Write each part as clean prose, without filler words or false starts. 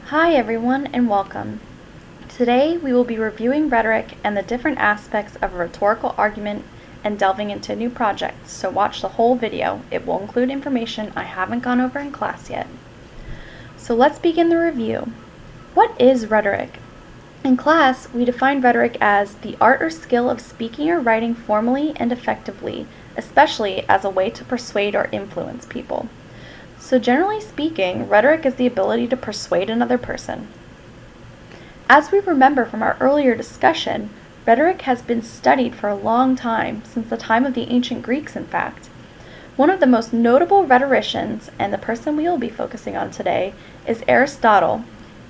Hi everyone and welcome. Today we will be reviewing rhetoric and the different aspects of a rhetorical argument and delving into a new project, so watch the whole video. It will include information I haven't gone over in class yet. So let's begin the review. What is rhetoric? In class, we define rhetoric as the art or skill of speaking or writing formally and effectively, especially as a way to persuade or influence people. So generally speaking, rhetoric is the ability to persuade another person. As we remember from our earlier discussion, rhetoric has been studied for a long time, since the time of the ancient Greeks in fact. One of the most notable rhetoricians, and the person we will be focusing on today, is Aristotle.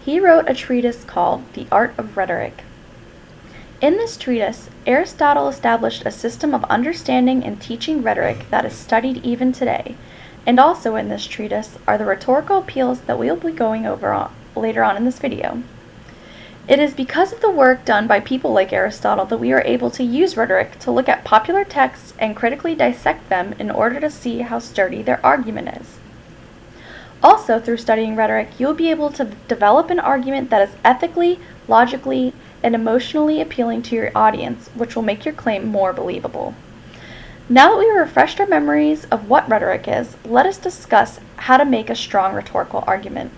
He wrote a treatise called The Art of Rhetoric. In this treatise, Aristotle established a system of understanding and teaching rhetoric that is studied even today. And also in this treatise are the rhetorical appeals that we will be going over later on in this video. It is because of the work done by people like Aristotle that we are able to use rhetoric to look at popular texts and critically dissect them in order to see how sturdy their argument is. Also, through studying rhetoric, you will be able to develop an argument that is ethically, logically, and emotionally appealing to your audience, which will make your claim more believable. Now that we have refreshed our memories of what rhetoric is, let us discuss how to make a strong rhetorical argument.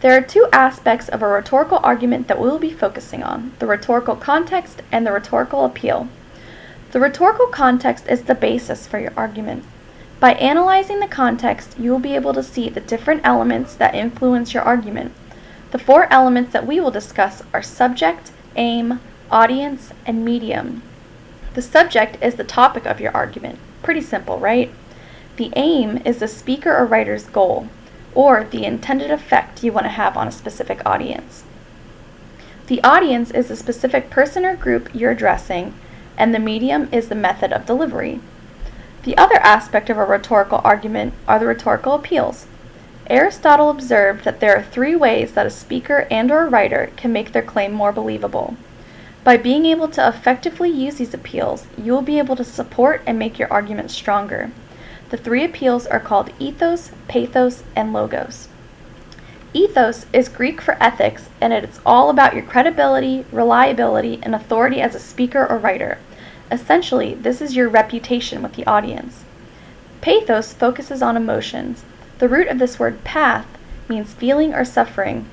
There are two aspects of a rhetorical argument that we will be focusing on: the rhetorical context and the rhetorical appeal. The rhetorical context is the basis for your argument. By analyzing the context, you will be able to see the different elements that influence your argument. The four elements that we will discuss are subject, aim, audience, and medium. The subject is the topic of your argument. Pretty simple, right? The aim is the speaker or writer's goal, or the intended effect you want to have on a specific audience. The audience is the specific person or group you're addressing, and the medium is the method of delivery. The other aspect of a rhetorical argument are the rhetorical appeals. Aristotle observed that there are three ways that a speaker and/or a writer can make their claim more believable. By being able to effectively use these appeals, you will be able to support and make your argument stronger. The three appeals are called ethos, pathos, and logos. Ethos is Greek for ethics, and it's all about your credibility, reliability, and authority as a speaker or writer. Essentially, this is your reputation with the audience. Pathos focuses on emotions. The root of this word path means feeling or suffering.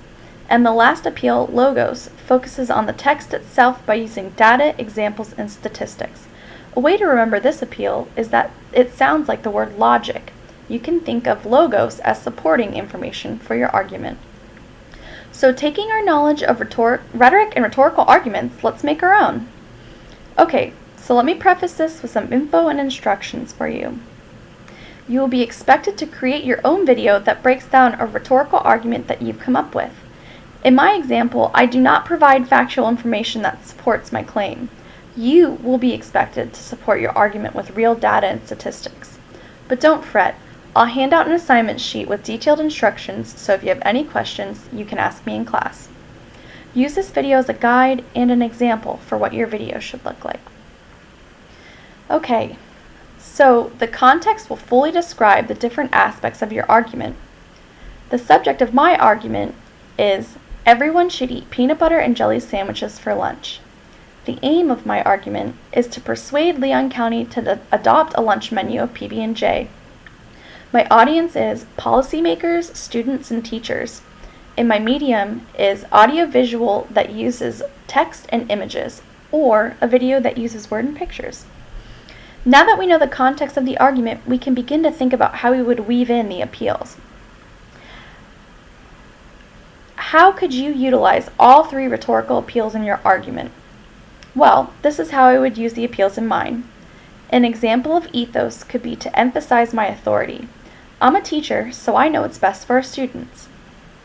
And the last appeal, logos, focuses on the text itself by using data, examples, and statistics. A way to remember this appeal is that it sounds like the word logic. You can think of logos as supporting information for your argument. So taking our knowledge of rhetoric and rhetorical arguments, let's make our own. Okay, so let me preface this with some info and instructions for you. You will be expected to create your own video that breaks down a rhetorical argument that you've come up with. In my example, I do not provide factual information that supports my claim. You will be expected to support your argument with real data and statistics. But don't fret, I'll hand out an assignment sheet with detailed instructions, so if you have any questions, you can ask me in class. Use this video as a guide and an example for what your video should look like. Okay, so the context will fully describe the different aspects of your argument. The subject of my argument is everyone should eat peanut butter and jelly sandwiches for lunch. The aim of my argument is to persuade Leon County to adopt a lunch menu of PB&J. My audience is policymakers, students, and teachers. And my medium is audio-visual that uses text and images, or a video that uses word and pictures. Now that we know the context of the argument, we can begin to think about how we would weave in the appeals. How could you utilize all three rhetorical appeals in your argument? Well, this is how I would use the appeals in mine. An example of ethos could be to emphasize my authority. I'm a teacher, so I know what's best for our students.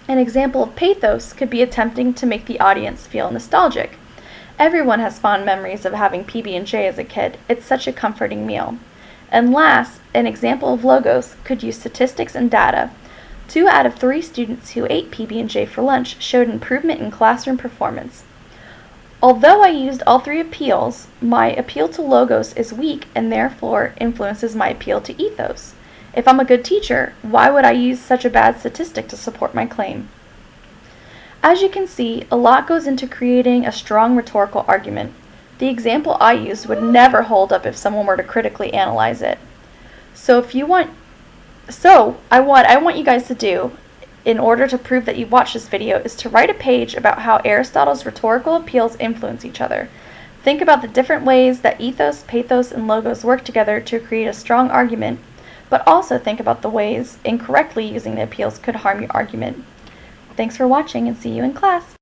An example of pathos could be attempting to make the audience feel nostalgic. Everyone has fond memories of having PB&J as a kid. It's such a comforting meal. And last, an example of logos could use statistics and data. 2 out of 3 students who ate PB&J for lunch showed improvement in classroom performance. Although I used all three appeals, my appeal to logos is weak and therefore influences my appeal to ethos. If I'm a good teacher, why would I use such a bad statistic to support my claim? As you can see, a lot goes into creating a strong rhetorical argument. The example I used would never hold up if someone were to critically analyze it. What I want you guys to do, in order to prove that you watched this video, is to write a page about how Aristotle's rhetorical appeals influence each other. Think about the different ways that ethos, pathos, and logos work together to create a strong argument, but also think about the ways incorrectly using the appeals could harm your argument. Thanks for watching, and see you in class.